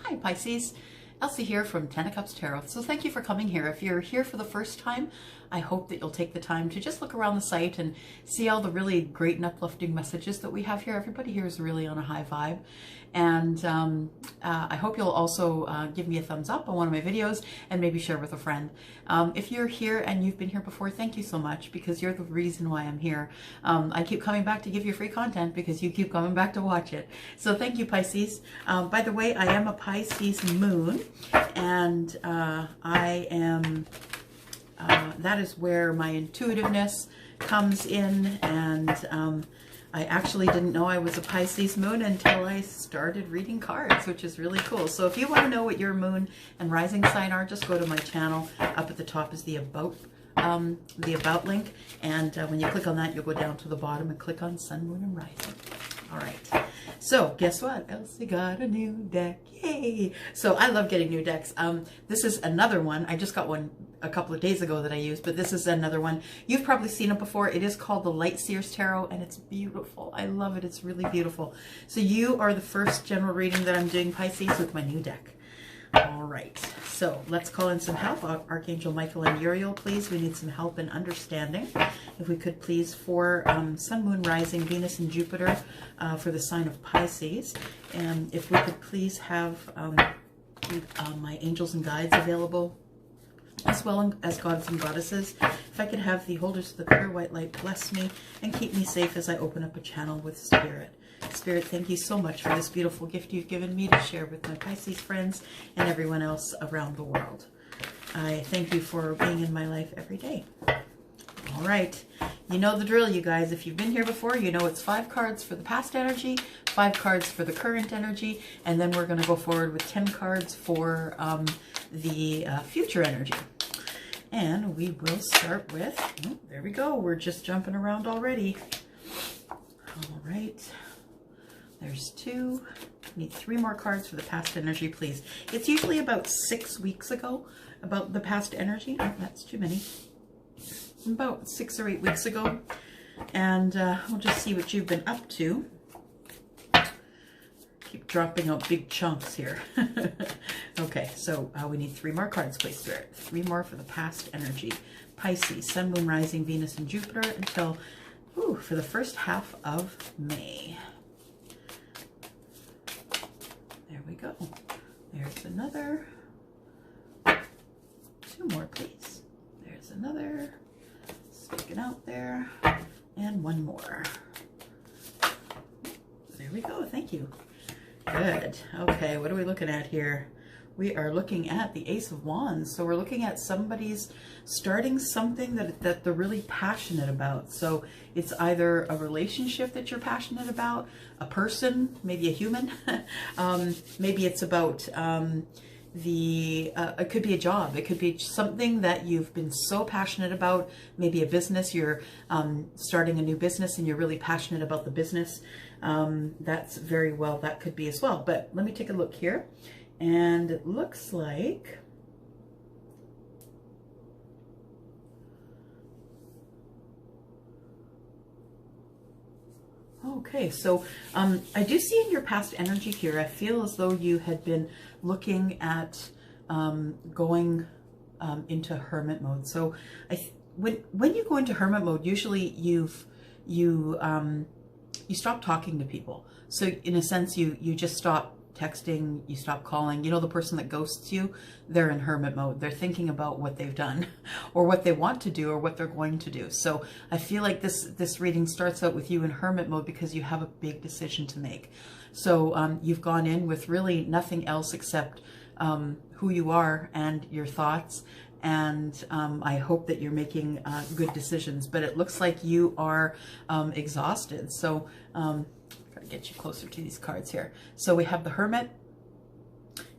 Hi Pisces, Elsie here from Ten of Cups Tarot. So thank you for coming here. If you're here for the first time, I hope that you'll take the time to just look around the site and see all the really great and uplifting messages that we have here. Everybody here is really on a high vibe. And I hope you'll also give me a thumbs up on one of my videos and maybe share with a friend. If you're here and you've been here before, thank you so much, because you're the reason why I'm here. I keep coming back to give you free content because you keep coming back to watch it. So thank you, Pisces. By the way, I am a Pisces moon, and I am, that is where my intuitiveness comes in, and I actually didn't know I was a Pisces moon until I started reading cards, which is really cool. So if you want to know what your moon and rising sign are, just go to my channel. Up at the top is the about link, and when you click on that, you'll go down to the bottom and click on Sun, Moon, and Rising. All right. So guess what? Elsie got a new deck. Yay! So I love getting new decks. This is another one. I just got one a couple of days ago that I used, but this is another one. You've probably seen it before. It is called the Light Seers Tarot, and it's beautiful. I love it. It's really beautiful. So you are the first general reading that I'm doing, Pisces, with my new deck. All right. So let's call in some help. Archangel Michael and Uriel, please. We need some help and understanding. If we could please, for Sun, Moon, Rising, Venus, and Jupiter for the sign of Pisces. And if we could please have my angels and guides available, as well as gods and goddesses. If I could have the holders of the clear white light bless me and keep me safe as I open up a channel with Spirit. Spirit, thank you so much for this beautiful gift you've given me to share with my Pisces friends and everyone else around the world. I thank you for being in my life every day. All right. You know the drill, you guys. If you've been here before, you know it's 5 cards for the past energy, 5 cards for the current energy, and then we're going to go forward with 10 cards for the future energy. And we will start with, oh, there we go. We're just jumping around already. All right. There's 2. Need 3 more cards for the past energy, please. It's usually about 6 weeks ago, about the past energy. Oh, that's too many. About 6 or 8 weeks ago. And we'll just see what you've been up to. Keep dropping out big chunks here. Okay, so we need 3 more cards, please, Spirit. 3 more for the past energy. Pisces, Sun, Moon, Rising, Venus, and Jupiter until, for the first half of May. There we go. There's another. 2 more, please. There's another. Sticking out there. And 1 more. There we go. Thank you. Good. Okay, what are we looking at here? We are looking at the Ace of Wands. So we're looking at somebody's starting something that they're really passionate about. So it's either a relationship that you're passionate about, a person, maybe a human. Maybe it's about it could be a job. It could be something that you've been so passionate about. Maybe a business. You're starting a new business and you're really passionate about the business. That's very well, that could be as well. But let me take a look here. And it looks like okay, so I do see in your past energy here, I feel as though you had been looking at going into hermit mode. So when you go into hermit mode, usually you stop talking to people. So in a sense, you just stop texting, you stop calling. You know, the person that ghosts you, they're in hermit mode. They're thinking about what they've done or what they want to do or what they're going to do. So I feel like this reading starts out with you in hermit mode because you have a big decision to make. So you've gone in with really nothing else except who you are and your thoughts. And I hope that you're making good decisions, but it looks like you are exhausted. So get you closer to these cards here. So we have the Hermit,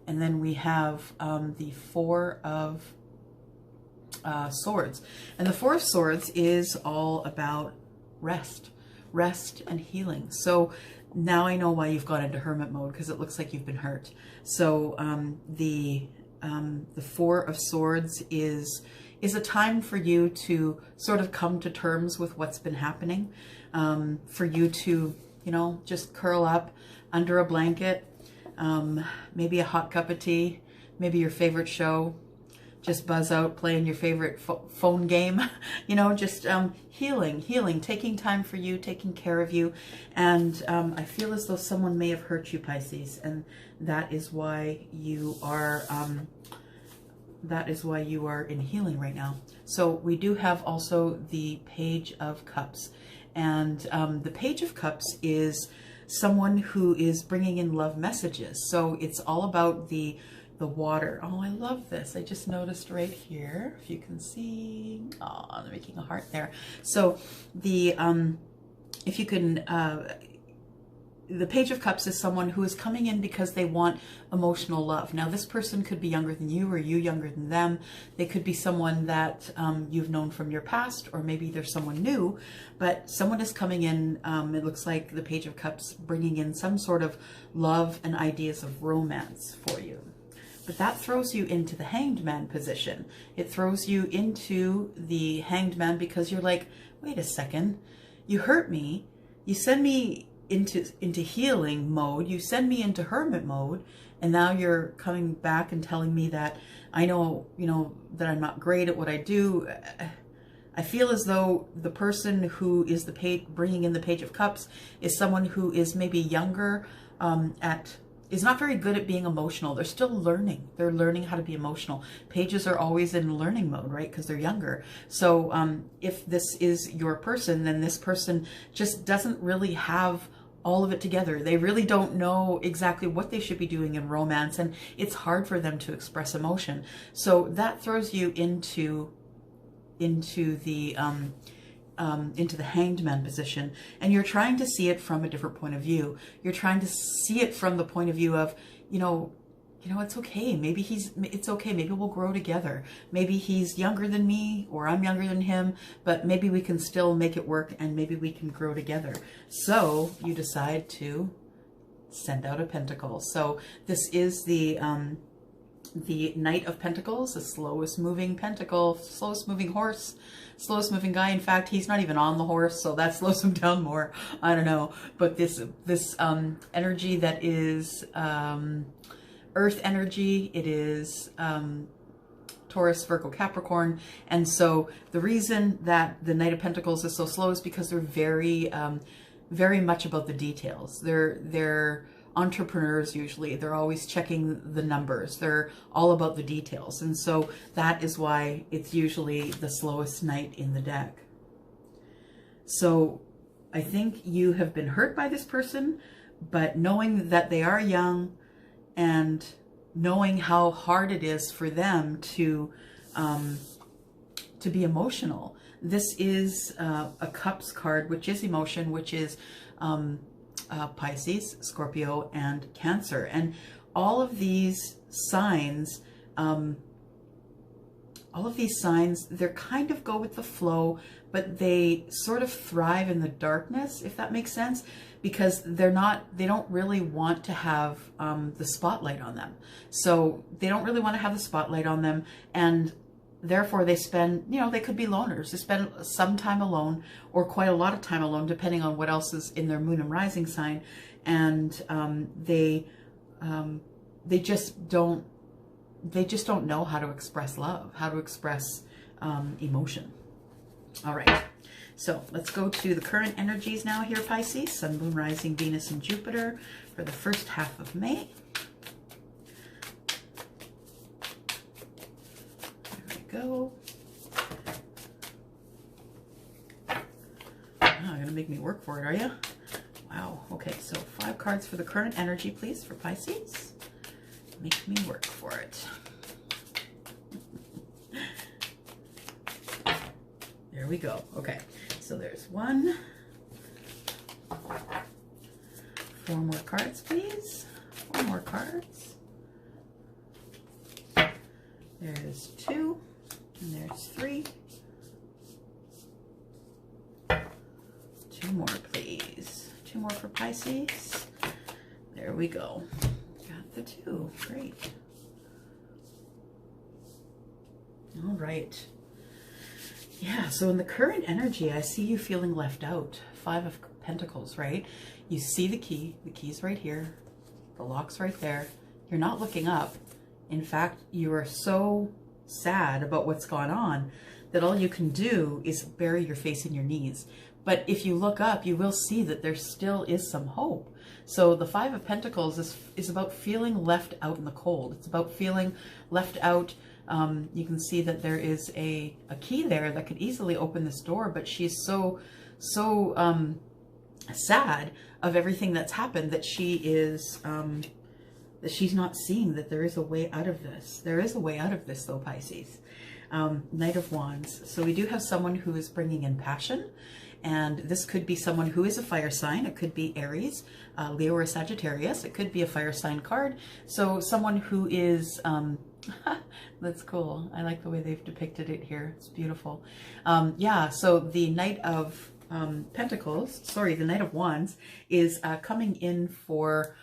and then we have the 4 of Swords. And the 4 of Swords is all about rest and healing. So now I know why you've gone into hermit mode, because it looks like you've been hurt. So the 4 of Swords is a time for you to sort of come to terms with what's been happening, for you to, you know, just curl up under a blanket, maybe a hot cup of tea, maybe your favorite show, just buzz out playing your favorite phone game, you know, just healing, taking time for you, taking care of you. And I feel as though someone may have hurt you, Pisces, and that is why you are in healing right now. So we do have also the Page of Cups, and the Page of Cups is someone who is bringing in love messages. So it's all about the water. Oh, I love this. I just noticed right here, if you can see, oh, I'm making a heart there. So the if you can, the Page of Cups is someone who is coming in because they want emotional love. Now, this person could be younger than you, or you younger than them. They could be someone that you've known from your past, or maybe they're someone new, but someone is coming in. It looks like the Page of Cups bringing in some sort of love and ideas of romance for you. But that throws you into the Hanged Man position. It throws you into the Hanged Man because you're like, wait a second, you hurt me, you send me into healing mode, you send me into hermit mode, and now you're coming back and telling me that I know, you know, that I'm not great at what I do. I feel as though the person who is bringing in the Page of Cups is someone who is maybe younger, is not very good at being emotional. They're still learning. They're learning how to be emotional. Pages are always in learning mode, right? Because they're younger. So if this is your person, then this person just doesn't really have all of it together. They really don't know exactly what they should be doing in romance, and it's hard for them to express emotion. So that throws you into the Hanged Man position, and you're trying to see it from a different point of view. You're trying to see it from the point of view of, you know, it's okay. Maybe it's okay. Maybe we'll grow together. Maybe he's younger than me, or I'm younger than him, but maybe we can still make it work, and maybe we can grow together. So you decide to send out a pentacle. So this is the Knight of Pentacles, the slowest moving pentacle, slowest moving horse, slowest moving guy. In fact, he's not even on the horse, so that slows him down more. I don't know. But this energy that is earth energy, it is Taurus, Virgo, Capricorn. And so the reason that the Knight of Pentacles is so slow is because they're very much about the details. They're entrepreneurs usually. They're always checking the numbers. They're all about the details. And so that is why it's usually the slowest knight in the deck. So I think you have been hurt by this person, but knowing that they are young and knowing how hard it is for them to be emotional. This is a Cups card, which is emotion, which is Pisces, Scorpio, and Cancer. And all of these signs, they're kind of go with the flow, but they sort of thrive in the darkness, if that makes sense, because they don't really want to have the spotlight on them. So they don't really want to have the spotlight on them, and therefore they spend, they could be loners. They spend some time alone, or quite a lot of time alone, depending on what else is in their moon and rising sign. And they just don't know how to express love, how to express emotion. All right, so let's go to the current energies now here, Pisces. Sun, Moon, Rising, Venus, and Jupiter for the first half of May. Go. Oh, you're gonna make me work for it, are you? Wow. Okay, so 5 cards for the current energy, please, for Pisces. Make me work for it. There we go. Okay, so there's 1. 4 more cards, please. 4 more cards. There's 2. And there's 3. 2 more, please. 2 more for Pisces. There we go. Got the 2. Great. All right. Yeah, so in the current energy, I see you feeling left out. 5 of Pentacles, right? You see the key. The key's right here. The lock's right there. You're not looking up. In fact, you are so sad about what's gone on that all you can do is bury your face in your knees. But if you look up, you will see that there still is some hope. So the Five of Pentacles is about feeling left out in the cold. It's about feeling left out. You can see that there is a key there that could easily open this door, but she's so sad of everything that's happened that she is that she's not seeing that there is a way out of this. There is a way out of this though, Pisces. Knight of Wands. So we do have someone who is bringing in passion, and this could be someone who is a fire sign. It could be Aries, Leo, or Sagittarius. It could be a fire sign card. So someone who is, that's cool. I like the way they've depicted it here. It's beautiful. Yeah, so the Knight of Pentacles, sorry, the Knight of Wands is coming in for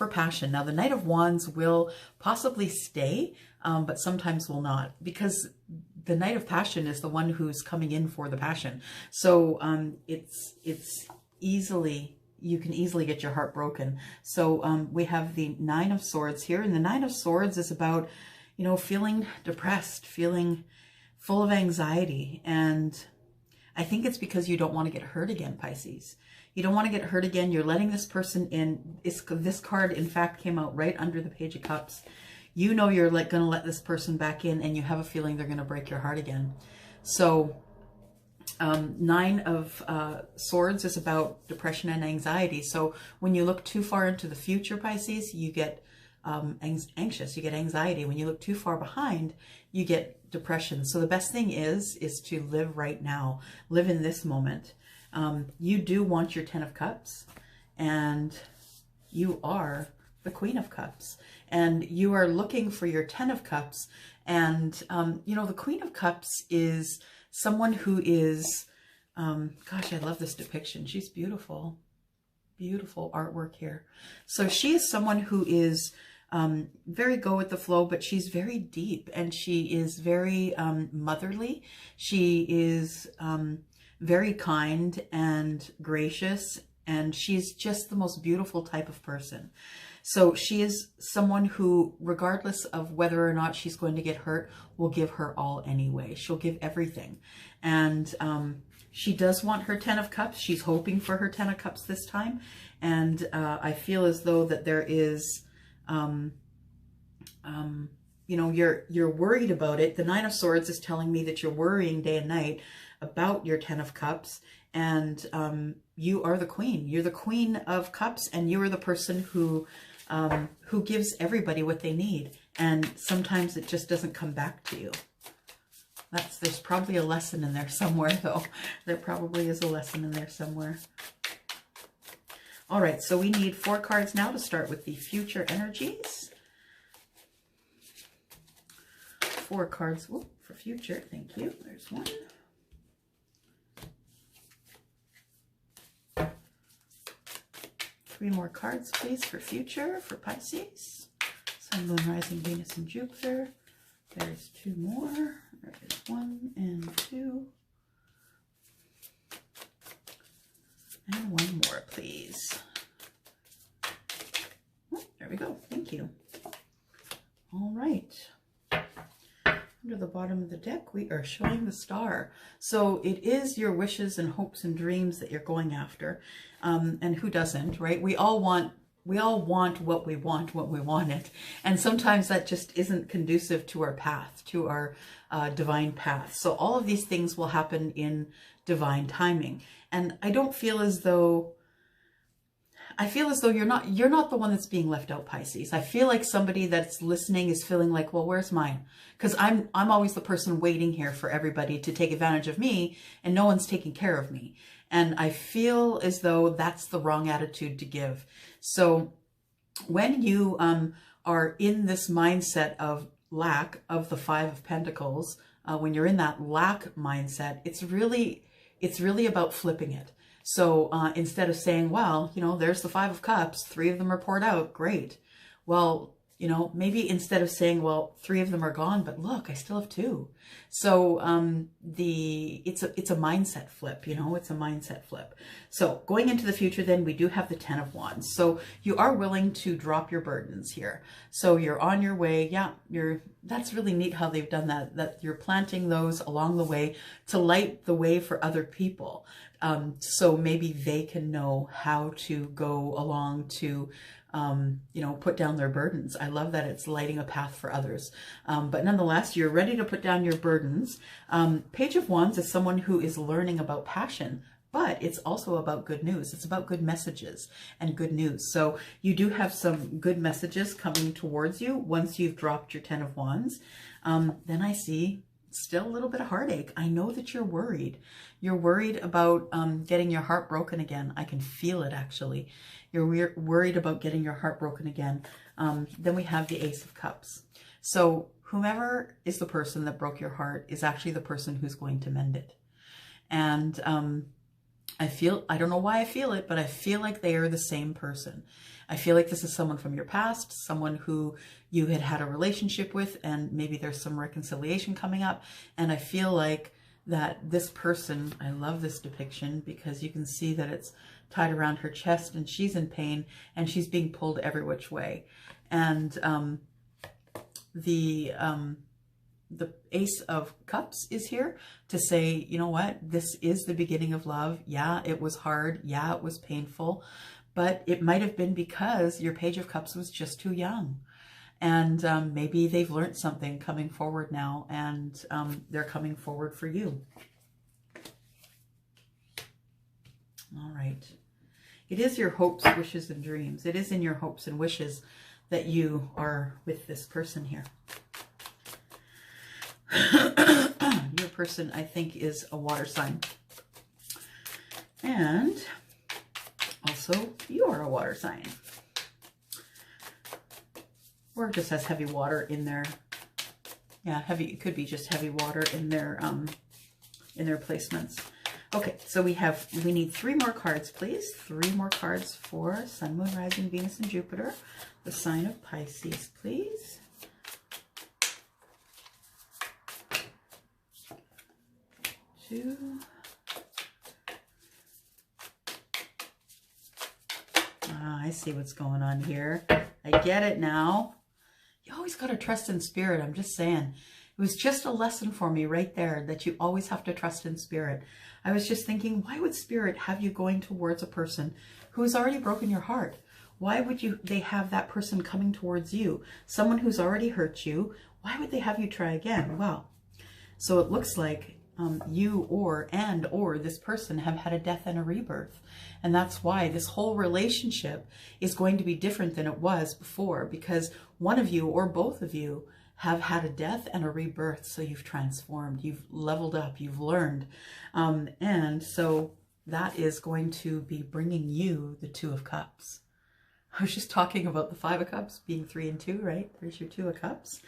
passion. Now the Knight of Wands will possibly stay, but sometimes will not, because the Knight of Passion is the one who's coming in for the passion. So it's easily, you can easily get your heart broken. So we have the Nine of Swords here, and the Nine of Swords is about, you know, feeling depressed, feeling full of anxiety. And I think it's because you don't want to get hurt again, Pisces. You don't want to get hurt again. You're letting this person in. This card, in fact, came out right under the Page of Cups. You know you're going to let this person back in, and you have a feeling they're going to break your heart again. So Nine of Swords is about depression and anxiety. So when you look too far into the future, Pisces, you get anxious, you get anxiety. When you look too far behind, you get depression. So the best thing is to live right now, live in this moment. You do want your 10 of Cups, and you are the Queen of Cups, and you are looking for your 10 of Cups. And, you know, the Queen of Cups is someone who is, gosh, I love this depiction. She's beautiful, beautiful artwork here. So she is someone who is very go with the flow, but she's very deep, and she is very motherly. She is very kind and gracious, and she's just the most beautiful type of person. So she is someone who, regardless of whether or not she's going to get hurt, will give her all anyway. She'll give everything. And she does want her 10 of Cups. She's hoping for her 10 of Cups this time. And I feel as though that there is, you know, you're worried about it. The Nine of Swords is telling me that you're worrying day and night about your 10 of Cups. And you are the Queen. You're the Queen of Cups, and you are the person who gives everybody what they need. And sometimes it just doesn't come back to you. There's probably a lesson in there somewhere, though. There probably is a lesson in there somewhere. All right, so we need 4 cards now to start with the future energies. 4 cards for future. Thank you. There's one. 3 more cards, please, for future, for Pisces. Sun, Moon, Rising, Venus, and Jupiter. There's 2 more. There is 1 and 2. And 1 more, please. Oh, there we go. Thank you. All right. Under the bottom of the deck, we are showing the Star. So it is your wishes and hopes and dreams that you're going after. And who doesn't, right? We all want what we want it. And sometimes that just isn't conducive to our path, to our divine path. So all of these things will happen in divine timing. And I don't feel as though, you're not the one that's being left out, Pisces. I feel like somebody that's listening is feeling like, well, where's mine? Because I'm always the person waiting here for everybody to take advantage of me, and no one's taking care of me. And I feel as though that's the wrong attitude to give. So when you are in this mindset of lack of the 5 of Pentacles, when you're in that lack mindset, it's really about flipping it. So instead of saying, well, you know, there's the 5 of Cups, 3 of them are poured out, great. Well, You know, maybe instead of saying, well, 3 of them are gone, but look, I still have 2. So it's a mindset flip, you know, it's a mindset flip. So going into the future, then we do have the 10 of Wands. So you are willing to drop your burdens here. So you're on your way. Yeah, that's really neat how they've done that you're planting those along the way to light the way for other people. So maybe they can know how to go along to, you know, put down their burdens. I love that it's lighting a path for others. But nonetheless, you're ready to put down your burdens. Page of Wands is someone who is learning about passion, but it's also about good news. It's about good messages and good news. So you do have some good messages coming towards you once you've dropped your 10 of Wands. Then I see still a little bit of heartache. I know that you're worried. You're worried about getting your heart broken again. I can feel it, actually. You're worried about getting your heart broken again. Then we have the Ace of Cups. So whomever is the person that broke your heart is actually the person who's going to mend it. And I don't know why I feel it, but I feel like they are the same person. I feel like this is someone from your past, someone who you had a relationship with, and maybe there's some reconciliation coming up. And I feel like that this person, I love this depiction because you can see that it's tied around her chest and she's in pain and she's being pulled every which way. And the Ace of Cups is here to say, you know what, this is the beginning of love. Yeah, it was hard. Yeah, it was painful, but it might have been because your Page of Cups was just too young. And maybe they've learned something coming forward now, and they're coming forward for you. All right. It is your hopes, wishes, and dreams. It is in your hopes and wishes that you are with this person here. Your person, I think, is a water sign. And also, you are a water sign. Or just has heavy water in their, yeah, heavy, it could be just heavy water in their placements. Okay, so we need 3 more cards, please. 3 more cards for Sun, Moon, Rising, Venus, and Jupiter. The sign of Pisces, please. Two. Ah, I see what's going on here. I get it now. You always got to trust in spirit. I'm just saying. It was just a lesson for me right there that you always have to trust in spirit. I was just thinking, why would spirit have you going towards a person who has already broken your heart? Why would they have that person coming towards you? Someone who's already hurt you. Why would they have you try again? Well, so it looks like you or this person have had a death and a rebirth. And that's why this whole relationship is going to be different than it was before, because one of you or both of you have had a death and a rebirth. So you've transformed, you've leveled up, you've learned. And so that is going to be bringing you the 2 of Cups. I was just talking about the 5 of Cups being 3 and 2, right? There's your 2 of Cups.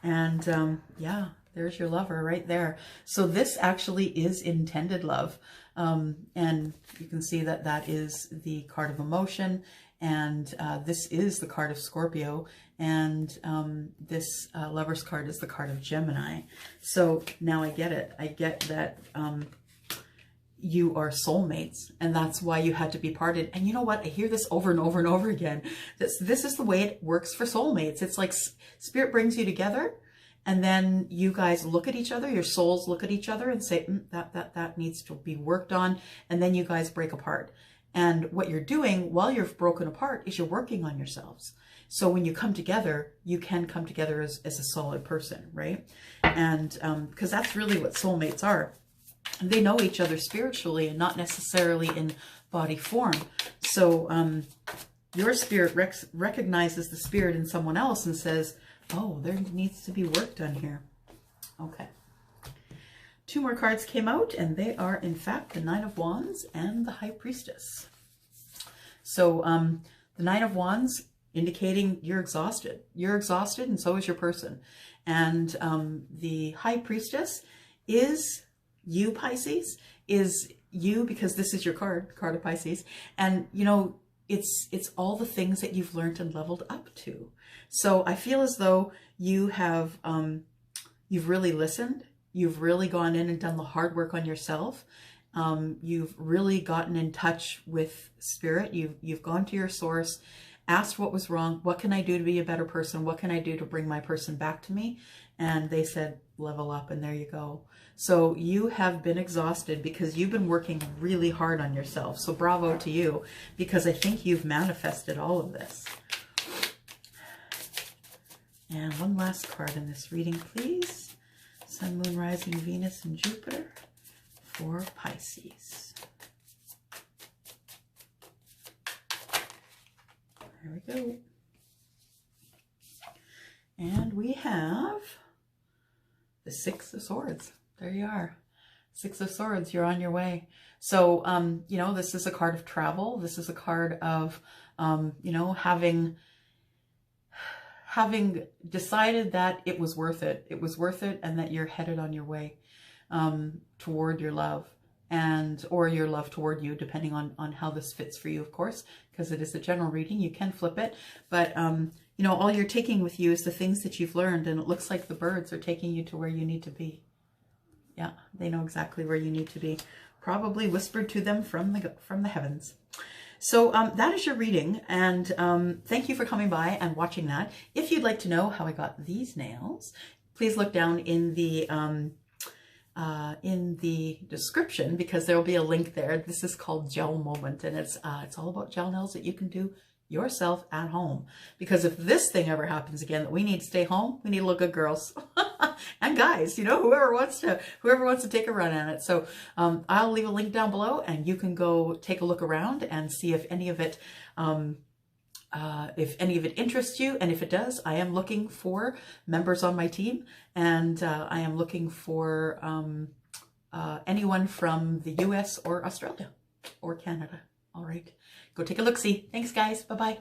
And yeah, there's your lover right there. So this actually is intended love. And you can see that that is the card of emotion. And this is the card of Scorpio. And this lover's card is the card of Gemini. So now I get it. I get that you are soulmates, and that's why you had to be parted. And you know what? I hear this over and over and over again. This is the way it works for soulmates. It's like spirit brings you together, and then you guys look at each other, your souls look at each other and say, that needs to be worked on. And then you guys break apart. And what you're doing while you're broken apart is you're working on yourselves. So when you come together, you can come together as a solid person, right? And because that's really what soulmates are. They know each other spiritually and not necessarily in body form. So your spirit recognizes the spirit in someone else and says, oh, there needs to be work done here. Okay. 2 more cards came out, and they are, in fact, the 9 of Wands and the High Priestess. So the 9 of Wands indicating you're exhausted. You're exhausted, and so is your person. And the High Priestess is you, Pisces, is you, because this is your card of Pisces. And, you know, it's all the things that you've learned and leveled up to. So I feel as though you have, you've really listened. You've really gone in and done the hard work on yourself. You've really gotten in touch with spirit. You've gone to your source, asked what was wrong. What can I do to be a better person? What can I do to bring my person back to me? And they said, level up, and there you go. So you have been exhausted because you've been working really hard on yourself. So bravo to you, because I think you've manifested all of this. And one last card in this reading, please. Sun, Moon, Rising, Venus, and Jupiter for Pisces. There we go. And we have the Six of Swords. There you are. Six of Swords, you're on your way. So, you know, this is a card of travel. This is a card of, you know, having decided that it was worth it. It was worth it, and that you're headed on your way toward your love, or your love toward you, depending on how this fits for you, of course, because it is a general reading. You can flip it, but you know, all you're taking with you is the things that you've learned, and it looks like the birds are taking you to where you need to be. Yeah, they know exactly where you need to be. Probably whispered to them from the heavens. So that is your reading, and thank you for coming by and watching that. If you'd like to know how I got these nails, please look down in the description, because there will be a link there. This is called GELMOMENT, and it's all about gel nails that you can do yourself at home. Because if this thing ever happens again, that we need to stay home, we need to look good, girls and guys, you know, whoever wants to take a run at it. So I'll leave a link down below, and you can go take a look around and see if any of it interests you. And if it does, I am looking for members on my team, and I am looking for anyone from the US or Australia or Canada. All right, go take a look-see. Thanks, guys. Bye-bye.